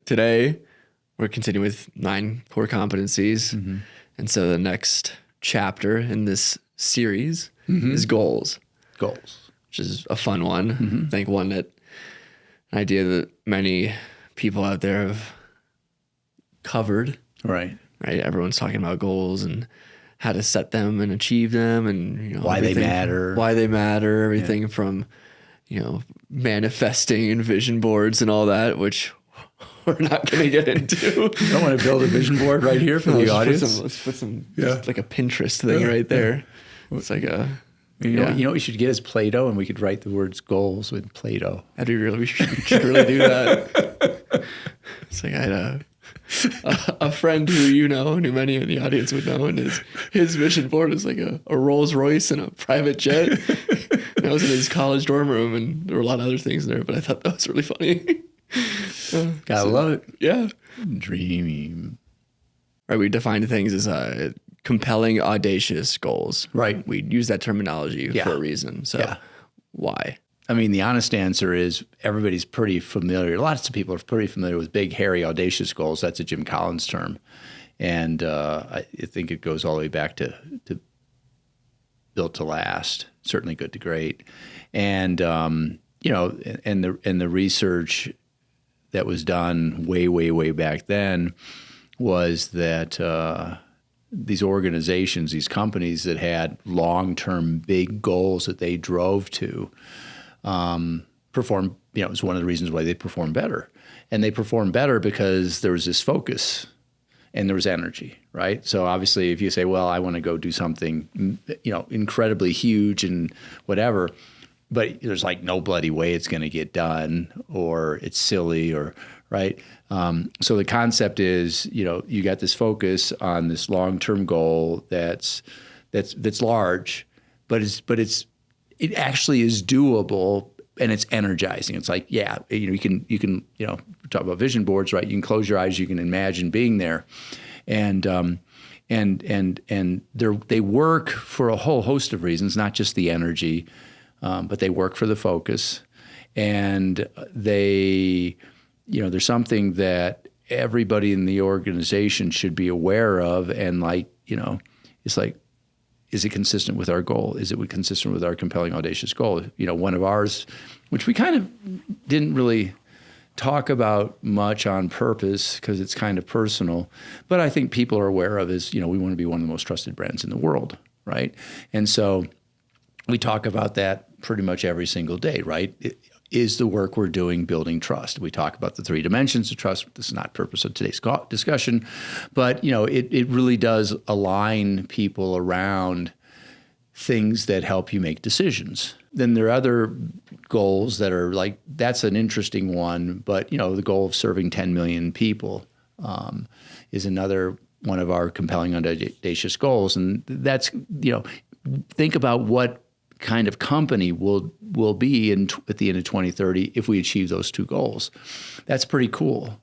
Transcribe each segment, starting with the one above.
today we're continuing with 9 core competencies. And so the next chapter in this series is goals. Goals. Which is a fun one. I think an idea that many people out there have covered. Right. Everyone's talking about goals and how to set them and achieve them, and why they matter. Everything from manifesting and vision boards and all that, which we're not going to get into. You don't want to build a vision board right here for the audience? Let's put some just like a Pinterest thing right there. It's like a... You know what we should get is Play-Doh, and we could write the words goals with Play-Doh. We should really do that. It's like I had a friend who knew many in the audience would know, and his vision board is like a Rolls Royce and a private jet. And I was in his college dorm room, and there were a lot of other things there, but I thought that was really funny. Gotta love it. Yeah. Dream. Right, we defined things as compelling, audacious goals. Right. We use that terminology for a reason. So why? I mean, the honest answer is everybody's pretty familiar. Lots of people are pretty familiar with big, hairy, audacious goals. That's a Jim Collins term. And I think it goes all the way back to Built to Last, certainly Good to Great. And, and the research that was done way, way, way back then was that these organizations, these companies that had long-term big goals that they drove to perform, it was one of the reasons why they performed better. And they performed better because there was this focus and there was energy, right? So obviously if you say, well, I want to go do something, incredibly huge and whatever, but there's like no bloody way it's going to get done, or it's silly, or right. So the concept is, you got this focus on this long-term goal that's large, but it actually is doable, and it's energizing. It's like, you can talk about vision boards, right? You can close your eyes, you can imagine being there, and they work for a whole host of reasons, not just the energy. But they work for the focus, and there's something that everybody in the organization should be aware of. And it's like, is it consistent with our goal? Is it consistent with our compelling, audacious goal? One of ours, which we kind of didn't really talk about much on purpose because it's kind of personal, but I think people are aware of is, we want to be one of the most trusted brands in the world, right? And so we talk about that pretty much every single day, right? Is the work we're doing building trust? We talk about the 3 dimensions of trust. This is not the purpose of today's discussion, but it really does align people around things that help you make decisions. Then there are other goals that are like, that's an interesting one, but the goal of serving 10 million people is another one of our compelling, audacious goals. And that's, think about what kind of company will be at the end of 2030 if we achieve those 2 goals. That's pretty cool,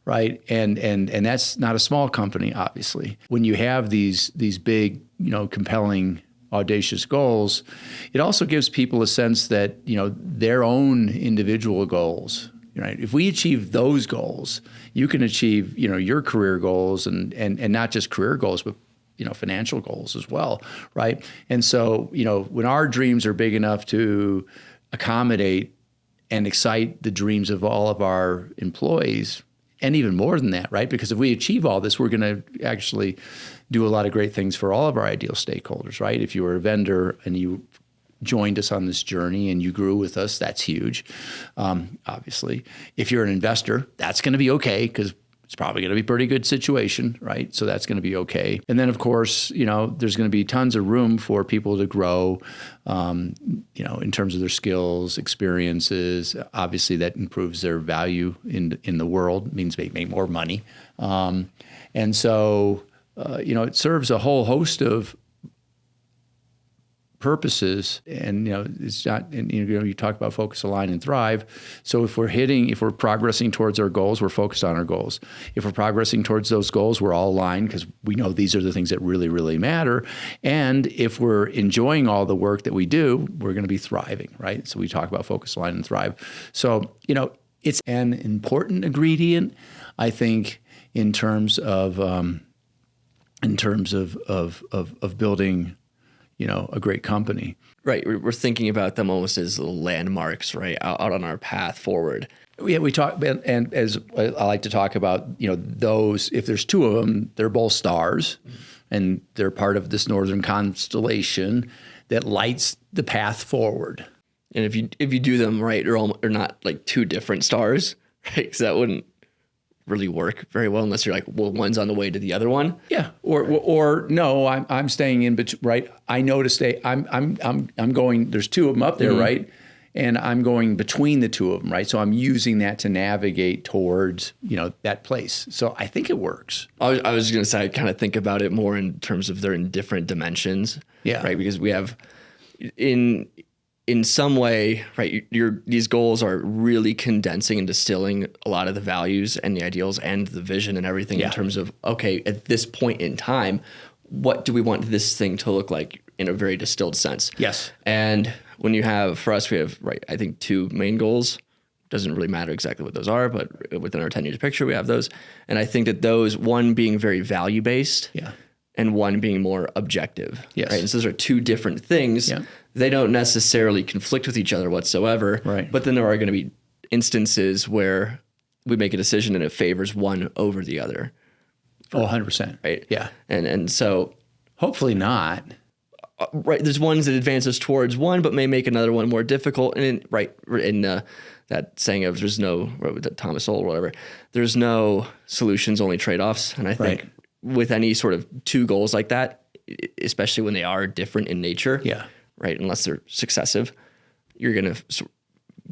right? And that's not a small company, obviously. When you have these big, compelling, audacious goals, it also gives people a sense that their own individual goals. Right? If we achieve those goals, you can achieve your career goals and not just career goals, but financial goals as well, right? And so, when our dreams are big enough to accommodate and excite the dreams of all of our employees, and even more than that, right? Because if we achieve all this, we're going to actually do a lot of great things for all of our ideal stakeholders, right? If you were a vendor and you joined us on this journey and you grew with us, that's huge, obviously. If you're an investor, that's going to be okay because it's probably going to be a pretty good situation, right? So that's going to be okay. And then, of course, there's going to be tons of room for people to grow, in terms of their skills, experiences. Obviously, that improves their value in the world, means they make more money. And so, it serves a whole host of purposes, and it's not. And you talk about focus, align, and thrive. So if we're progressing towards our goals, we're focused on our goals. If we're progressing towards those goals, we're all aligned because we know these are the things that really, really matter. And if we're enjoying all the work that we do, we're going to be thriving, right? So we talk about focus, align, and thrive. So It's an important ingredient, I think, in terms of building, a great company. Right. We're thinking about them almost as little landmarks, right, out on our path forward. Yeah, we talk, and as I like to talk about, those, if there's two of them, they're both stars, and they're part of this northern constellation that lights the path forward. And if you do them right, they're not like two different stars, right? Because that wouldn't really work very well unless you're like, well, one's on the way to the other one. Yeah, or no, I'm staying in between. Right, I know to stay. I'm going. There's two of them up there, right? And I'm going between the two of them, right? So I'm using that to navigate towards, that place. So I think it works. I was going to say, I kind of think about it more in terms of they're in different dimensions. Yeah. Right. Because we have in some way, right, these goals are really condensing and distilling a lot of the values and the ideals and the vision and everything in terms of, okay, at this point in time, what do we want this thing to look like in a very distilled sense? Yes. And when you have, for us, we have, right, I think 2 main goals. Doesn't really matter exactly what those are, but within our 10-year picture, we have those. And I think that those, one being very value-based, and one being more objective. Yes. Right? And so those are 2 different things. Yeah. They don't necessarily conflict with each other whatsoever. Right. But then there are going to be instances where we make a decision and it favors one over the other. Oh, 100%. Right. Yeah. And so hopefully not. Right. There's ones that advance us towards one, but may make another one more difficult. And in that saying of there's no, Thomas Sowell or whatever, there's no solutions, only trade-offs. And I think with any sort of 2 goals like that, especially when they are different in nature, right, unless they're successive, you're going to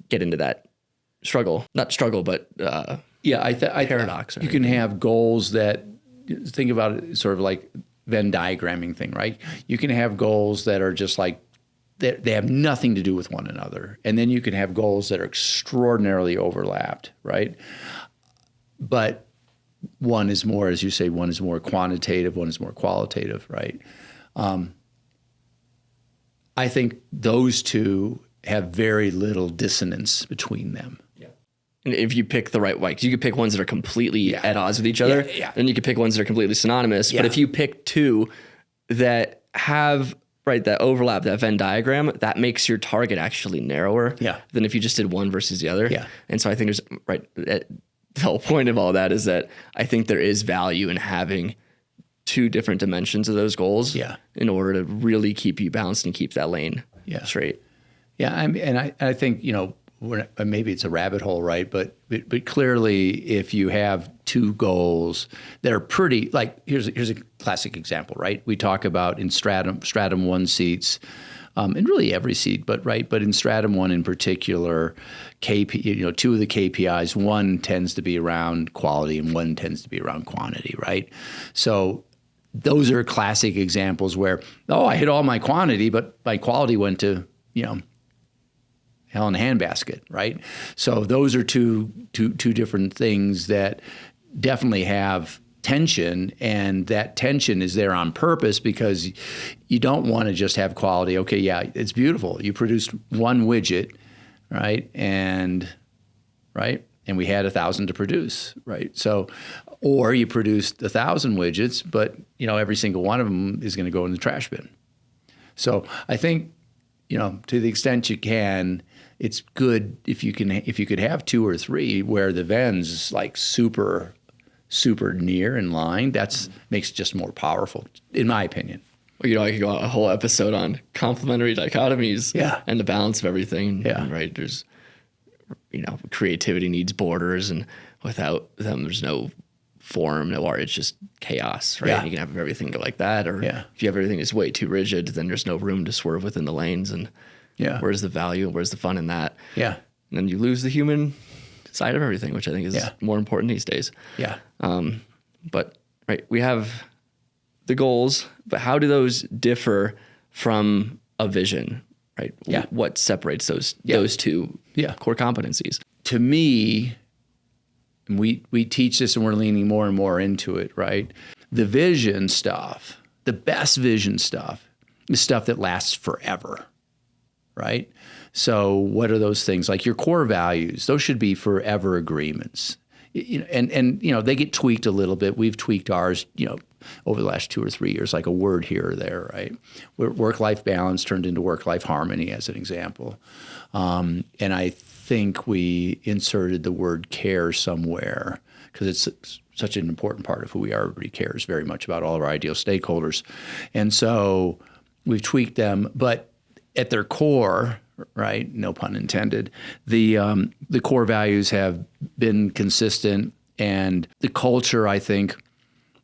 get into that struggle. Not struggle, but paradox. You can have goals that, think about it sort of like Venn diagramming thing, right? You can have goals that are just like, they have nothing to do with one another. And then you can have goals that are extraordinarily overlapped, right? But one is more, as you say, one is more quantitative, one is more qualitative, right? I think those 2 have very little dissonance between them. Yeah. And if you pick the right way, because you could pick ones that are completely at odds with each other, and you could pick ones that are completely synonymous. But if you pick 2 that have that overlap, that Venn diagram, that makes your target actually narrower than if you just did one versus the other. Yeah. And so I think the whole point of all that is that I think there is value in having 2 different dimensions of those goals in order to really keep you balanced and keep that lane straight. Yeah, I think, maybe it's a rabbit hole, right? But clearly, if you have 2 goals that are pretty, like here's a classic example, right? We talk about in Stratum 1 seats, and really every seat, but in Stratum 1 in particular, 2 of the KPIs, one tends to be around quality and one tends to be around quantity, right? So those are classic examples where, I hit all my quantity, but my quality went to, hell in a handbasket, right? So those are two different things that definitely have tension, and that tension is there on purpose because you don't want to just have quality. Okay, yeah, it's beautiful. You produced one widget, right? And we had 1,000 to produce, right? So, or you produced 1,000 widgets, but every single one of them is going to go in the trash bin. So I think, to the extent you can, it's good if you could have 2 or 3 where the Venn's is like super near in line. That's makes it just more powerful, in my opinion. Well, I could go a whole episode on complementary dichotomies and the balance of everything. Yeah. Right. There's, creativity needs borders, and without them, there's no form, no art. It's just chaos, right? Yeah. And you can have everything go like that. Or if you have everything that's way too rigid, then there's no room to swerve within the lanes. And where's the value? Where's the fun in that? Yeah. And then you lose the human side of everything, which I think is more important these days. Yeah. But we have the goals, but how do those differ from a vision, right? Yeah. What separates those 2 core competencies? To me, we teach this and we're leaning more and more into it, right? The vision stuff, the best vision stuff, is stuff that lasts forever, right? So what are those things? Like your core values, those should be forever agreements. And they get tweaked a little bit. We've tweaked ours, over the last 2 or 3 years, like a word here or there, right? Work-life balance turned into work-life harmony as an example. And I think we inserted the word care somewhere because it's such an important part of who we are. Everybody cares very much about all of our ideal stakeholders. And so we've tweaked them, but at their core, right, no pun intended, the core values have been consistent, and the culture, I think,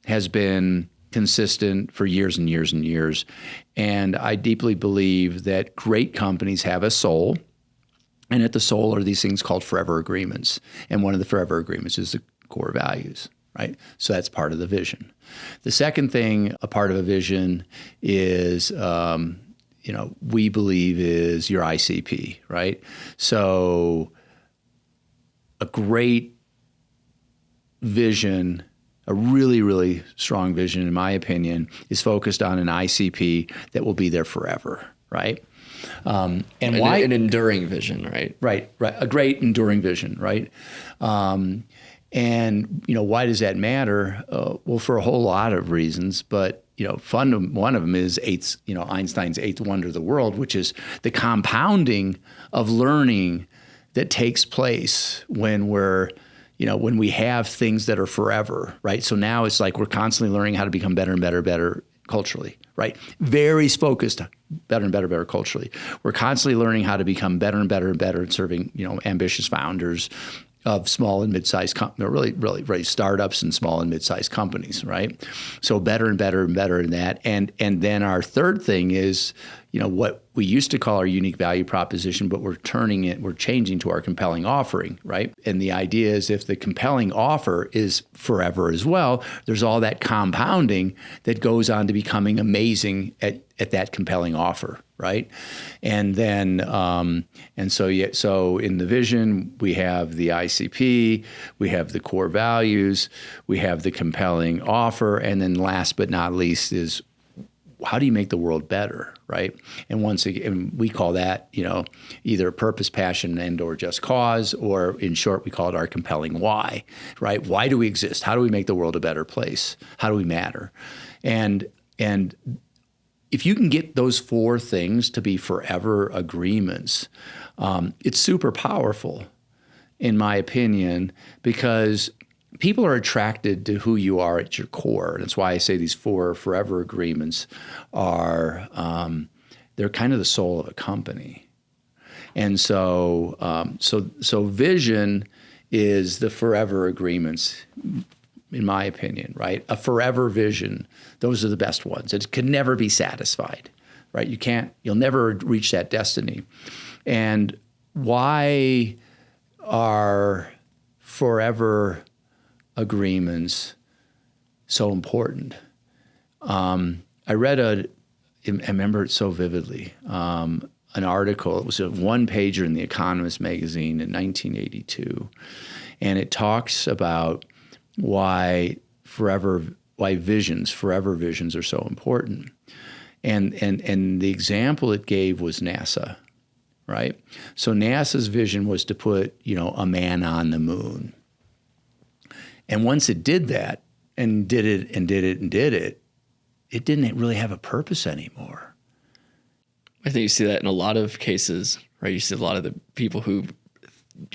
has been consistent for years and years and years. And I deeply believe that great companies have a soul, and at the soul are these things called forever agreements. And one of the forever agreements is the core values, right? So that's part of the vision. The second thing, a part of a vision is, we believe is your ICP, right? So a great vision, a really, really strong vision, in my opinion, is focused on an ICP that will be there forever, right? And why? An enduring vision, right? Right. A great enduring vision, right? And why does that matter? Well, for a whole lot of reasons, but one of them is Einstein's eighth wonder of the world, which is the compounding of learning that takes place when when we have things that are forever, right? So now it's like we're constantly learning how to become better and better culturally, right? Very focused, better and better culturally. We're constantly learning how to become better and better at serving, ambitious founders of small and mid-sized really startups and small and mid-sized companies, right? So better and better in that. And then our third thing is, what we used to call our unique value proposition, but we're changing to our compelling offering, right? And the idea is if the compelling offer is forever as well, there's all that compounding that goes on to becoming amazing at that compelling offer, right? And then, so in the vision, we have the ICP, we have the core values, we have the compelling offer, and then last but not least is how do you make the world better, right? And once again, we call that, either purpose, passion, and or just cause, or in short, we call it our compelling why, right? Why do we exist? How do we make the world a better place? How do we matter? And if you can get those four things to be forever agreements, it's super powerful, in my opinion, because people are attracted to who you are at your core. That's why I say these four forever agreements are, they're kind of the soul of a company. And so vision is the forever agreements, in my opinion, right? A forever vision, those are the best ones. It can never be satisfied, right? You'll never reach that destiny. And why are forever agreements so important? I read I remember it so vividly, an article. It was a one-pager in The Economist magazine in 1982, and it talks about why forever visions are so important. And the example it gave was NASA, right? So NASA's vision was to put, a man on the moon. And once it did that and did it, it didn't really have a purpose anymore. I think you see that in a lot of cases, right? You see a lot of the people who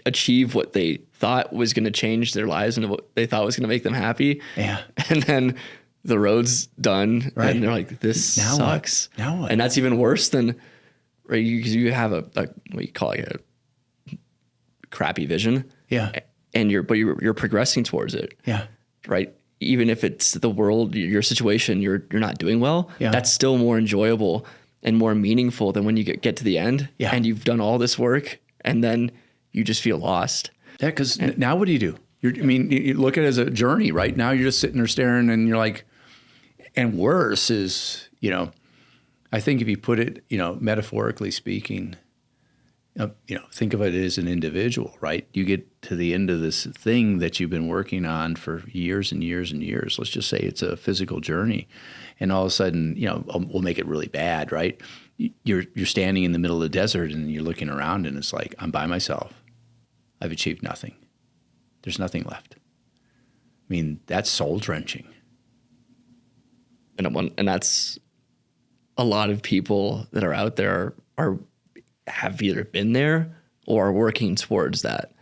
achieve what they thought was going to change their lives and what they thought was going to make them happy. Yeah. And then the road's done, right, and they're like, this now sucks. What? Now what? And that's even worse than, right? Because you have a what you call like a crappy vision. Yeah. And you're progressing towards it. Yeah. Right. Even if it's the world, your situation, you're not doing well. Yeah. That's still more enjoyable and more meaningful than when you get to the end. Yeah. And you've done all this work, and then you just feel lost. Yeah. Because now what do you do? You look at it as a journey, right? Now you're just sitting there staring, and you're like, and worse is, I think if you put it, metaphorically speaking, Think of it as an individual, right? You get to the end of this thing that you've been working on for years and years and years. Let's just say it's a physical journey, and all of a sudden, we'll make it really bad, right? You're standing in the middle of the desert and you're looking around, and it's like, I'm by myself. I've achieved nothing. There's nothing left. I mean, that's soul drenching. And that's a lot of people that are out there have either been there or are working towards that,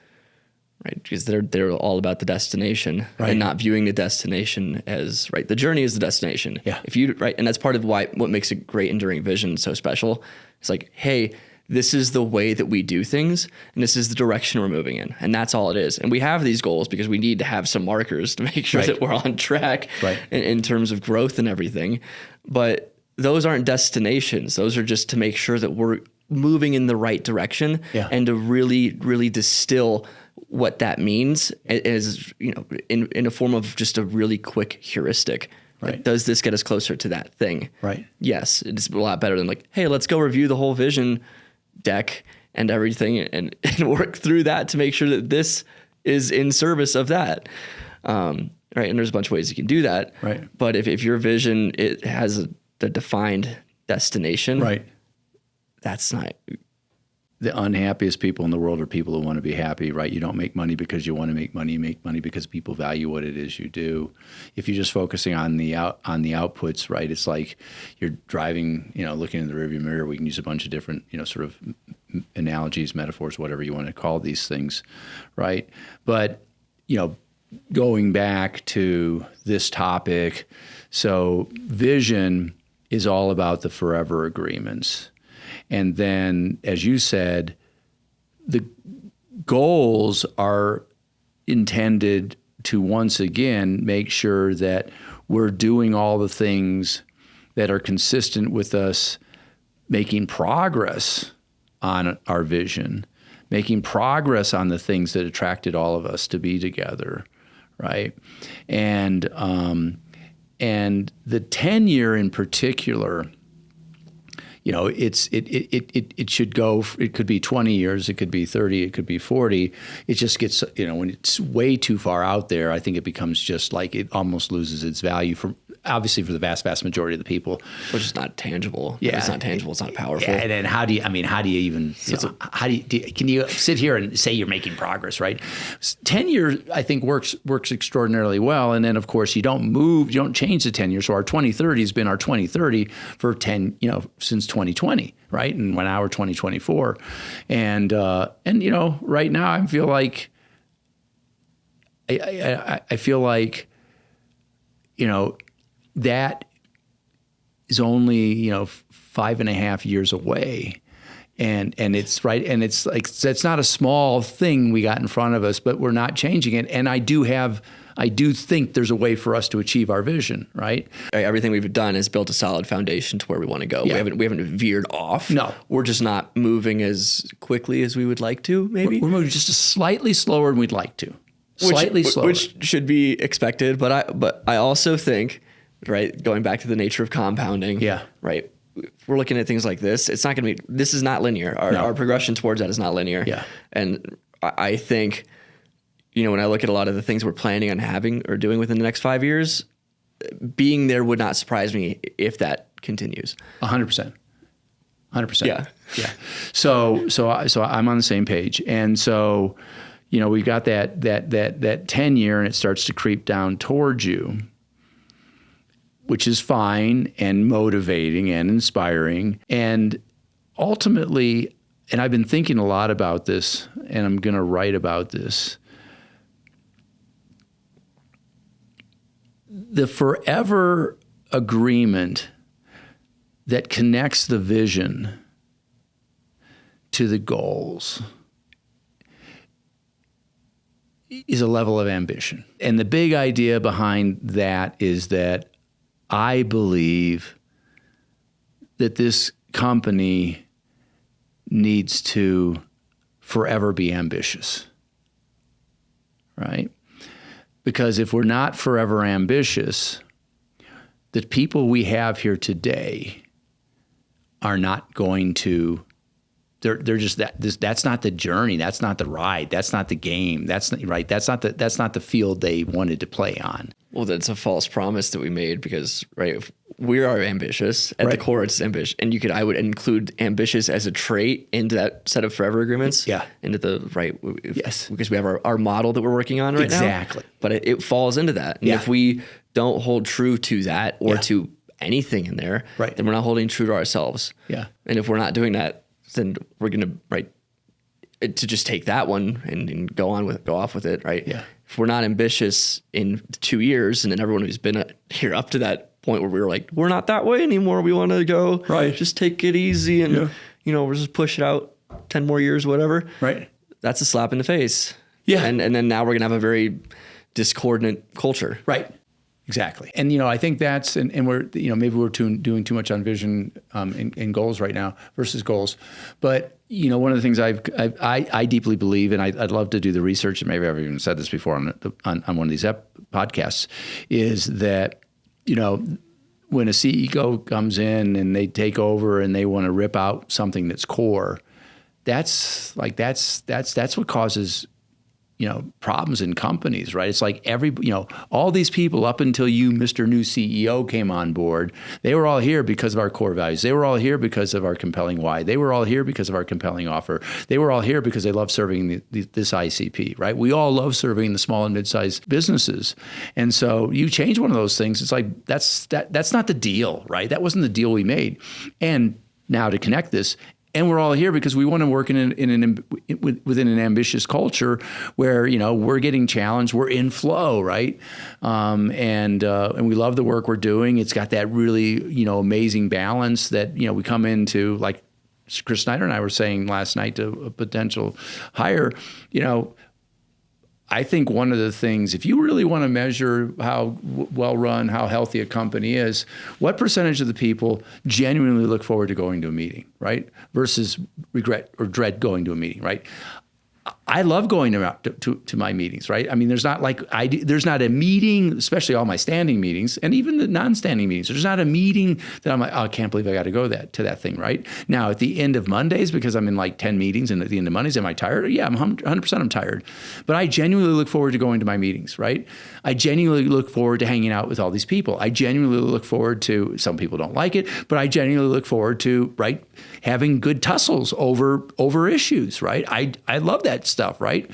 right? Because they're all about the destination, right, and not viewing the destination as, right, the journey is the destination. Yeah. And that's part of what makes a great enduring vision so special. It's like, hey, this is the way that we do things, and this is the direction we're moving in, and that's all it is. And we have these goals because we need to have some markers to make sure that we're on track, right, in terms of growth and everything. But those aren't destinations. Those are just to make sure that we're moving in the right direction, and to really, really distill what that means is, in a form of just a really quick heuristic. Right. Like, does this get us closer to that thing? Right. Yes, it's a lot better than like, hey, let's go review the whole vision deck and everything and work through that to make sure that this is in service of that. Right. And there's a bunch of ways you can do that. Right. But if your vision, it has a defined destination, right, that's not. The unhappiest people in the world are people who want to be happy, right? You don't make money because you want to make money. You make money because people value what it is you do. If you're just focusing on the outputs, right, it's like you're driving, looking in the rearview mirror. We can use a bunch of different, sort of analogies, metaphors, whatever you want to call these things, right? But, going back to this topic, so vision is all about the forever agreements. And then, as you said, the goals are intended to once again make sure that we're doing all the things that are consistent with us making progress on our vision, making progress on the things that attracted all of us to be together, right? And the 10-year in particular, it should go. It could be 20 years, it could be 30, it could be 40. It just gets, when it's way too far out there, I think it becomes just like it almost loses its value obviously for the vast majority of the people. Which is not tangible. Yeah. It's not tangible. It's not powerful. Yeah, and then how do you even, can you sit here and say you're making progress, right? 10 years, I think, works extraordinarily well. And then, of course, you don't change the 10 years. So our 2030 has been our 2030 for 10, since 2020, right? And now we're 2024. And right now I feel like, I feel like, that is only 5.5 years away, and it's right, and it's like that's not a small thing we got in front of us, but we're not changing it. And I do think there's a way for us to achieve our vision, right? Everything we've done has built a solid foundation to where we want to go. Yeah. We haven't veered off. No, we're just not moving as quickly as we would like to. Maybe we're moving just slightly slower than we'd like to. Slightly slower, which should be expected. But I also think, right, going back to the nature of compounding, right, we're looking at things like this. It's not going to be. This is not linear. Our progression towards that is not linear. Yeah, and I think, when I look at a lot of the things we're planning on having or doing within the next 5 years, being there would not surprise me if that continues. 100%. 100%. Yeah. Yeah. So I'm on the same page, and so. We've got that 10-year, and it starts to creep down towards you, which is fine and motivating and inspiring. And ultimately, and I've been thinking a lot about this, and I'm going to write about this, the forever agreement that connects the vision to the goals is a level of ambition. And the big idea behind that is that I believe that this company needs to forever be ambitious, right? Because if we're not forever ambitious, the people we have here today are not going to They're just that's not the journey. That's not the ride. That's not the game. That's right. That's not the field they wanted to play on. Well, that's a false promise that we made because, right, if we are ambitious at the core. It's ambitious, and I would include ambitious as a trait into that set of forever agreements. Yeah, into the yes, because we have our model that we're working on right now. Exactly, but it falls into that. And if we don't hold true to that or to anything in there, then we're not holding true to ourselves. Yeah, and if we're not doing that, then we're gonna to just take that one and go off with it, right? Yeah. If we're not ambitious in 2 years, and then everyone who's been here up to that point where we were like, we're not that way anymore. We want to go, just take it easy and we'll just push it out 10 more years, whatever. Right. That's a slap in the face. Yeah. And then now we're gonna have a very discordant culture. Right. Exactly. And, I think that's, and we're, maybe we're doing too much on vision and goals right now versus goals. But, one of the things I deeply believe, and I'd love to do the research, and maybe I've even said this before on one of these podcasts, is that, when a CEO comes in and they take over and they want to rip out something that's core, that's what causes problems in companies, right? It's like all these people up until you, Mr. New CEO, came on board, they were all here because of our core values. They were all here because of our compelling why. They were all here because of our compelling offer. They were all here because they love serving this ICP, right? We all love serving the small and mid-sized businesses. And so you change one of those things, it's like, that's not the deal, right? That wasn't the deal we made. And now to connect this, and we're all here because we want to work within an ambitious culture where we're getting challenged, we're in flow, right? And we love the work we're doing. It's got that really amazing balance that we come into, like Chris Snyder and I were saying last night to a potential hire. I think one of the things, if you really want to measure how well run, how healthy a company is, what percentage of the people genuinely look forward to going to a meeting, right? Versus regret or dread going to a meeting, right? I love going to my meetings, right? I mean, there's not a meeting, especially all my standing meetings and even the non-standing meetings. There's not a meeting that I'm like, oh, I can't believe I got to go to that thing, right? Now, at the end of Mondays, because I'm in like 10 meetings, and at the end of Mondays, am I tired? Yeah, I'm 100% I'm tired. But I genuinely look forward to going to my meetings, right? I genuinely look forward to hanging out with all these people. I genuinely look forward to, some people don't like it, but I genuinely look forward to, right, having good tussles over issues, right? I love that stuff, right?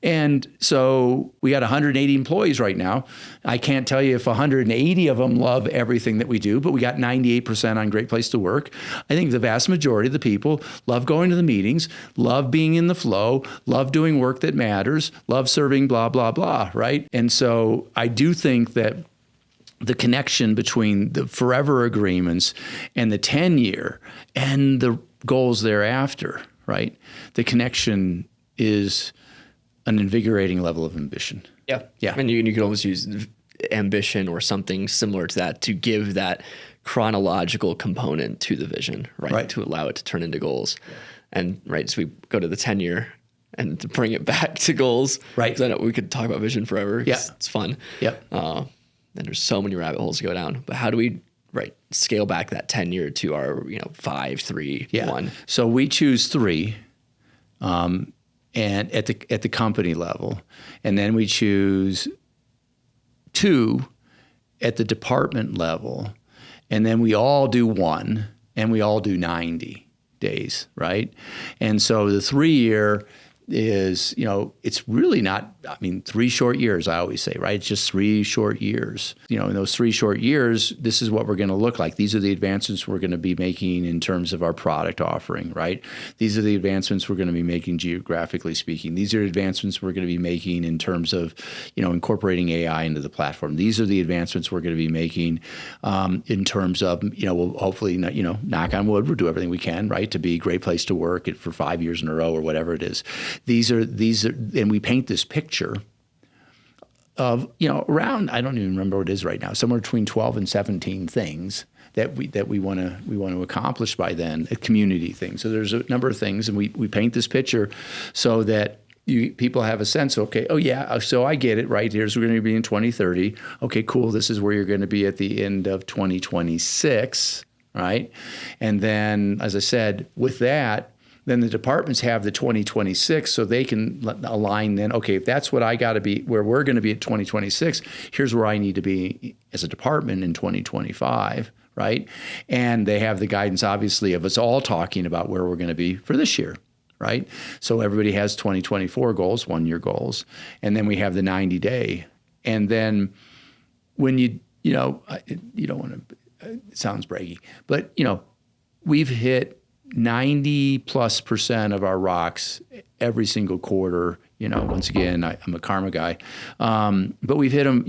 And so we got 180 employees right now. I can't tell you if 180 of them love everything that we do, but we got 98% on Great Place to Work. I think the vast majority of the people love going to the meetings, love being in the flow, love doing work that matters, love serving blah, blah, blah, right? And so I do think that the connection between the forever agreements and the 10-year and the goals thereafter, right? The connection is an invigorating level of ambition. Yeah. Yeah. And you could almost use ambition or something similar to that to give that chronological component to the vision, right? To allow it to turn into goals. Yeah. And so we go to the 10-year and to bring it back to goals. Right. Because I know we could talk about vision forever. Yeah. It's fun. Yep. And there's so many rabbit holes to go down. But how do we scale back that 10-year to our 5, 3, 1? So we choose 3. And at the company level, and then we choose 2 at the department level, and then we all do 1, and we all do 90 days, right? And so the 3-year is, it's really not, 3 short years, I always say, right? It's just 3 short years. In those 3 short years, this is what we're going to look like. These are the advancements we're going to be making in terms of our product offering, right? These are the advancements we're going to be making geographically speaking. These are advancements we're going to be making in terms of, incorporating AI into the platform. These are the advancements we're going to be making in terms of, we'll hopefully, knock on wood, we'll do everything we can, right, to be a great place to work for 5 years in a row or whatever it is. These are, and we paint this picture of, around, I don't even remember what it is right now, somewhere between 12 and 17 things that we want to accomplish by then, a community thing. So there's a number of things, and we paint this picture so that people have a sense, okay, oh yeah, so I get it, right? Here's where we're going to be in 2030. Okay, cool. This is where you're going to be at the end of 2026, right? And then, as I said, with that, Then the departments have the 2026, so they can align then, okay, if that's what I got to be, where we're going to be at 2026, here's where I need to be as a department in 2025, right? And they have the guidance, obviously, of us all talking about where we're going to be for this year, right? So everybody has 2024 goals, 1-year goals, and then we have the 90-day. And then when you don't want to, it sounds braggy, but, we've hit 90+% of our rocks every single quarter. Once again, I'm a karma guy, but we've hit them,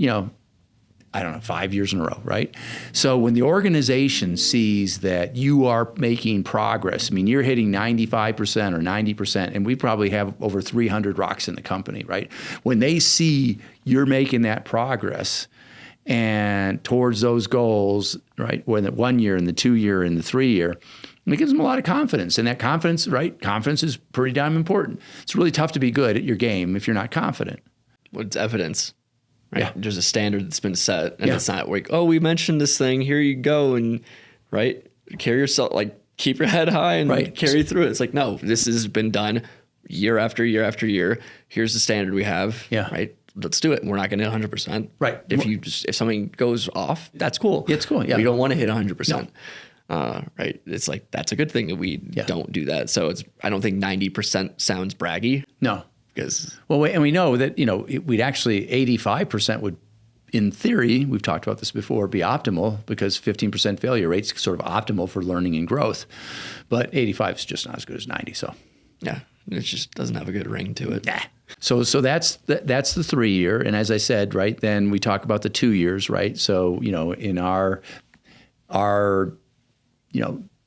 5 years in a row, right? So when the organization sees that you are making progress, you're hitting 95% or 90%, and we probably have over 300 rocks in the company, right? When they see you're making that progress and towards those goals, right? When the 1 year and the 2 year and the 3 year, it gives them a lot of confidence. And that confidence, right? Confidence is pretty damn important. It's really tough to be good at your game if you're not confident. What's evidence? Right? Yeah. There's a standard that's been set, and it's not like, oh, we mentioned this thing, here you go, and right, carry yourself, like keep your head high and carry through it. It's like, no, this has been done year after year after year. Here's the standard we have. Yeah. Right. Let's do it. We're not going to hit 100%. Right. If something goes off, that's cool. Yeah, it's cool. Yeah. We don't want to hit 100%. Right. It's like, that's a good thing that we don't do that. So I don't think 90% sounds braggy. No. Because and we know that, we'd actually 85% would, in theory, we've talked about this before, be optimal, because 15% failure rate's sort of optimal for learning and growth. But 85 is just not as good as 90. So yeah, it just doesn't have a good ring to it. Nah. So that's the 3 year. And as I said, right, then we talk about the 2 years, right? So, in our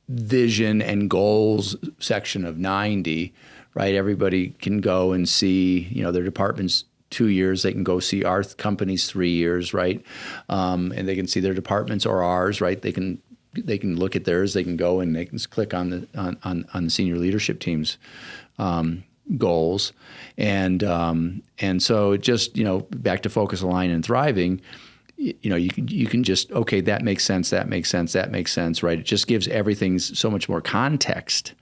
vision and goals section of 90, right? Everybody can go and see, their department's 2 years. They can go see our company's 3 years, right? And they can see their departments or ours, right? They can look at theirs. They can go and they can click on the senior leadership team's goals, and so it just back to focus, align, and thriving. You can just, okay, that makes sense, right? It just gives everything so much more context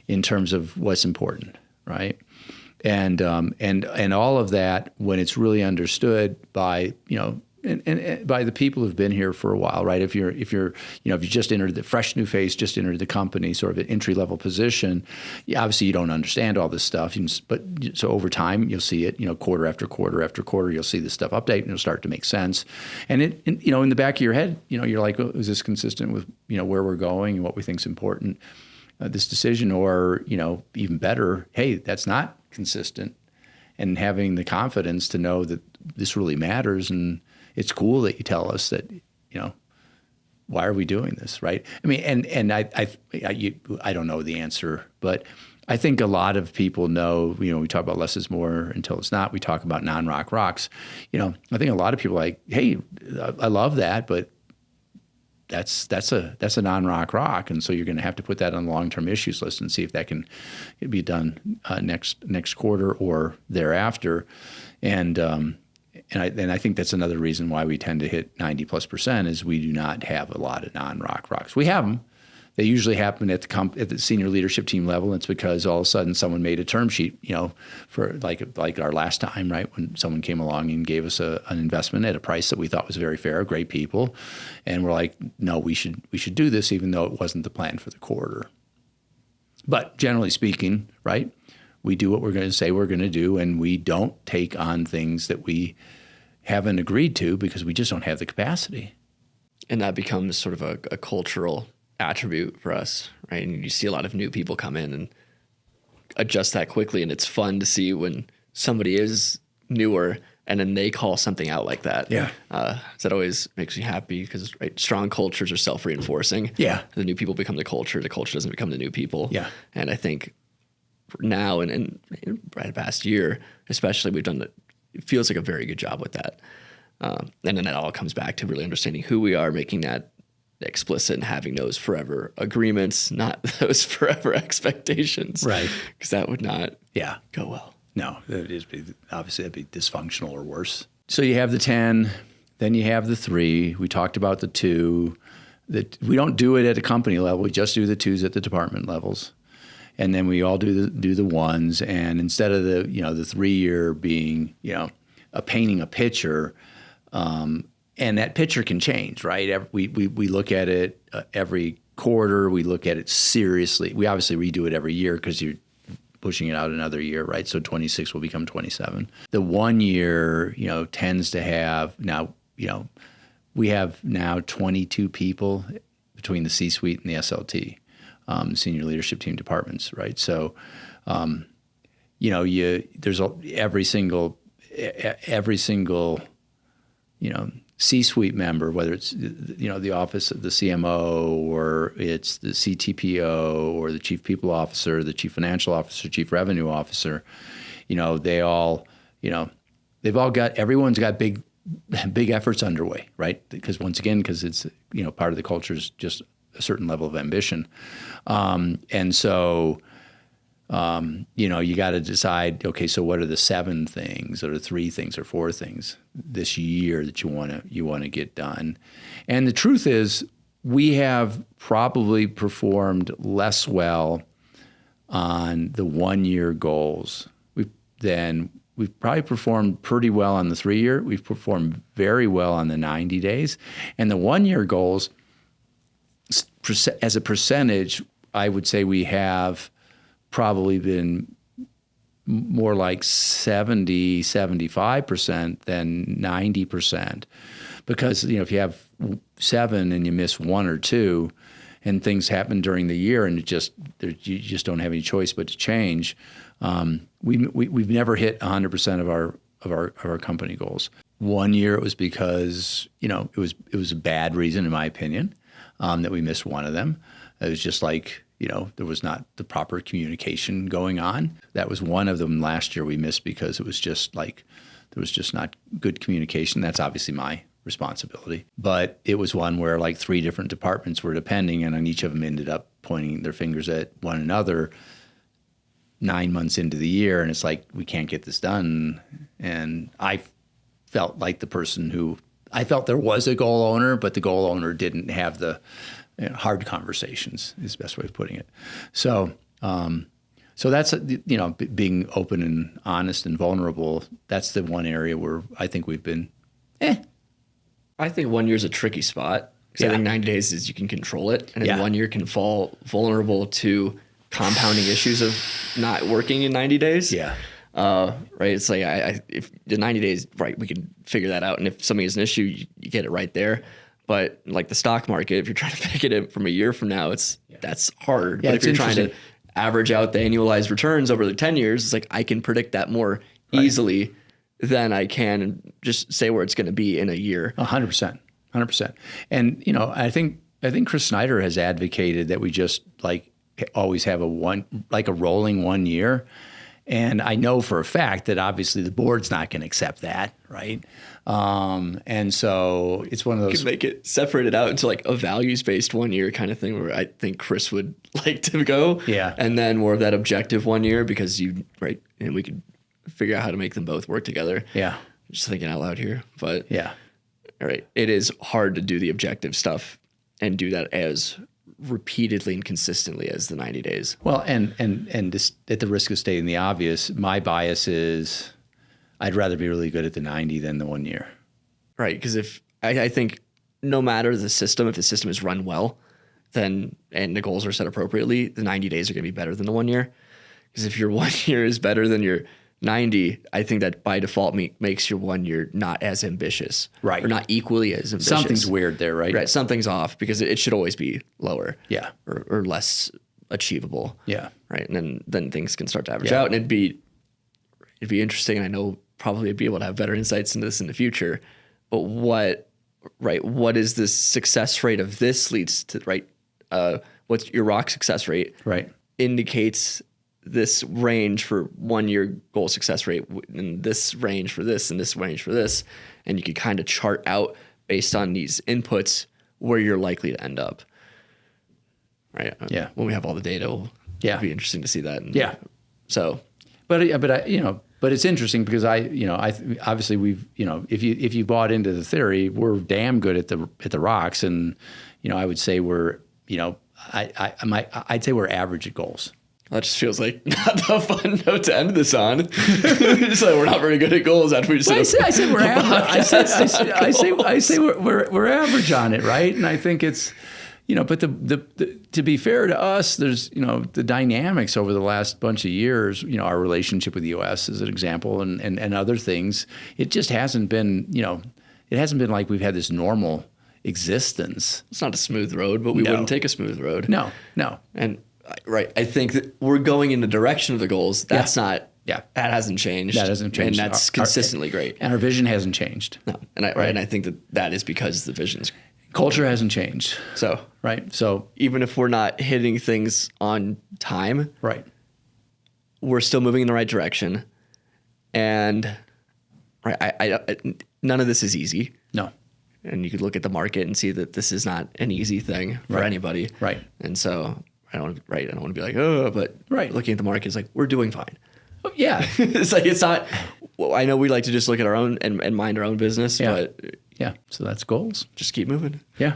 in terms of what's important, right? And all of that, when it's really understood by and by the people who've been here for a while, right? If you just entered the fresh new face, just entered the company, sort of an entry level position, obviously you don't understand all this stuff. But so over time you'll see it, quarter after quarter after quarter, you'll see this stuff update and it'll start to make sense. And in the back of your head, you're like, oh, is this consistent with where we're going and what we think is important, this decision, or even better, hey, that's not consistent, and having the confidence to know that this really matters and it's cool that you tell us that, why are we doing this, right? I don't know the answer, but I think a lot of people know, we talk about less is more until it's not. We talk about non-rock rocks. I think a lot of people are like, hey, I love that, but that's a non-rock rock. And so you're going to have to put that on the long-term issues list and see if that can be done next quarter or thereafter. And I think that's another reason why we tend to hit 90+% is we do not have a lot of non-rock rocks. We have them. They usually happen at the senior leadership team level. It's because all of a sudden someone made a term sheet, for like our last time, right, when someone came along and gave us an investment at a price that we thought was very fair, great people, and we're like, no, we should do this, even though it wasn't the plan for the quarter. But generally speaking, right, we do what we're going to say we're going to do, and we don't take on things that we haven't agreed to because we just don't have the capacity. And that becomes sort of a cultural attribute for us, right? And you see a lot of new people come in and adjust that quickly, and it's fun to see when somebody is newer and then they call something out like that. Yeah. That always makes me happy because, right, strong cultures are self-reinforcing. Yeah. the new people become the culture doesn't become the new people. Yeah. And I think now and in the past year especially, we've done it feels like a very good job with that. And then that all comes back to really understanding who we are, making that explicit and having those forever agreements, not those forever expectations. Right. Because that would not go well. No, obviously that'd be dysfunctional or worse. So you have the 10, then you have the 3. We talked about the 2. We don't do it at a company level. We just do the 2s at the department levels. and then we all do the ones. And instead of the 3 year being painting a picture, and that picture can change, right? We look at it every quarter. We look at it seriously. We obviously redo it every year because you're pushing it out another year, right? So 26 will become 27. The 1 year, tends to have now, we have now 22 people between the C-suite and the SLT, senior leadership team departments, right? So, there's every single, C-suite member, whether it's the office of the CMO or it's the CTPO or the chief people officer, the chief financial officer, chief revenue officer, they all, everyone's got big efforts underway, right? Because once again, it's part of the culture is just a certain level of ambition, and so. You got to decide, okay, so what are the 7 things or the 3 things or 4 things this year that you want to get done? And the truth is, we have probably performed less well on the 1 year goals. We've probably performed pretty well on the 3 year. We've performed very well on the 90 days. And the 1 year goals, as a percentage, I would say we have probably been more like 70, 75% than 90%. Because, if you have 7 and you miss 1 or 2 and things happen during the year and you just don't have any choice but to change, we've never hit 100% of our company goals. 1 year it was because, it was a bad reason, in my opinion, that we missed one of them. It was just like, there was not the proper communication going on. That was one of them last year we missed because it was just like there was just not good communication. That's obviously my responsibility. But it was one where like 3 different departments were depending, and on each of them ended up pointing their fingers at one another 9 months into the year. And it's like, we can't get this done. And I felt like the person who I felt there was a goal owner, but the goal owner didn't have the hard conversations is the best way of putting it. So, so that's, being open and honest and vulnerable. That's the one area where I think we've been, I think 1 year is a tricky spot because I think 90 days is you can control it. And then 1 year can fall vulnerable to compounding issues of not working in 90 days. Yeah. Right. It's like, if the 90 days, right, we can figure that out. And if something is an issue, you get it right there. But like the stock market, if you're trying to pick it from a year from now, that's hard. Yeah, but if you're trying to average out the annualized returns over the 10 years, it's like I can predict that more easily than I can just say where it's going to be in a year. 100%. And, I think Chris Snyder has advocated that we just like always have a rolling 1 year. And I know for a fact that obviously the board's not going to accept that, right? And so it's one of those. You can make it separated out into like a values-based 1 year kind of thing where I think Chris would like to go. Yeah. And then more of that objective 1 year because and we could figure out how to make them both work together. Yeah. Just thinking out loud here. But yeah. All right. It is hard to do the objective stuff and do that as repeatedly and consistently as the 90 days. Well, and this, at the risk of stating the obvious, my bias is I'd rather be really good at the 90 than the 1 year. Right. Because if I think no matter the system, if the system is run well, then and the goals are set appropriately, the 90 days are going to be better than the 1 year. Because if your 1 year is better than your 90, I think that by default makes your 1 year not as ambitious. Right. Or not equally as ambitious. Something's weird there, right? Right. Something's off because it should always be lower. Yeah. Or less achievable. Yeah. Right. And then things can start to average out, and it'd be interesting. And I know probably I'd be able to have better insights into this in the future. But what is the success rate of this leads to, right? What's your ROC success rate? Right. Indicates this range for 1 year goal success rate, and this range for this, and this range for this. And you could kind of chart out based on these inputs where you're likely to end up. Right. Yeah. When we have all the data, it'll be interesting to see that. And so, but it's interesting because I obviously we've, if you bought into the theory, we're damn good at the rocks. And, I would say we're, I'd say we're average at goals. That just feels like not the fun note to end this on. Just like we're not very good at goals after we just. I said we're average. I say we're average on it, right? And I think it's, but the to be fair to us, there's the dynamics over the last bunch of years. Our relationship with the U.S. is an example, and other things. It just hasn't been it hasn't been like we've had this normal existence. It's not a smooth road, but we wouldn't take a smooth road. No. And right, I think that we're going in the direction of the goals. That's not. Yeah, that hasn't changed. That hasn't changed, and that's consistently great. And our vision hasn't changed. No, and I think that is because the vision's. Culture hasn't changed. So right. So even if we're not hitting things on time, right, we're still moving in the right direction. And right, I none of this is easy. No. And you could look at the market and see that this is not an easy thing for anybody. Right. And so I don't want to be like, oh, but looking at the market is like, we're doing fine. Oh, yeah. It's like, it's not, well, I know we like to just look at our own and mind our own business, but yeah. So that's goals. Just keep moving. Yeah.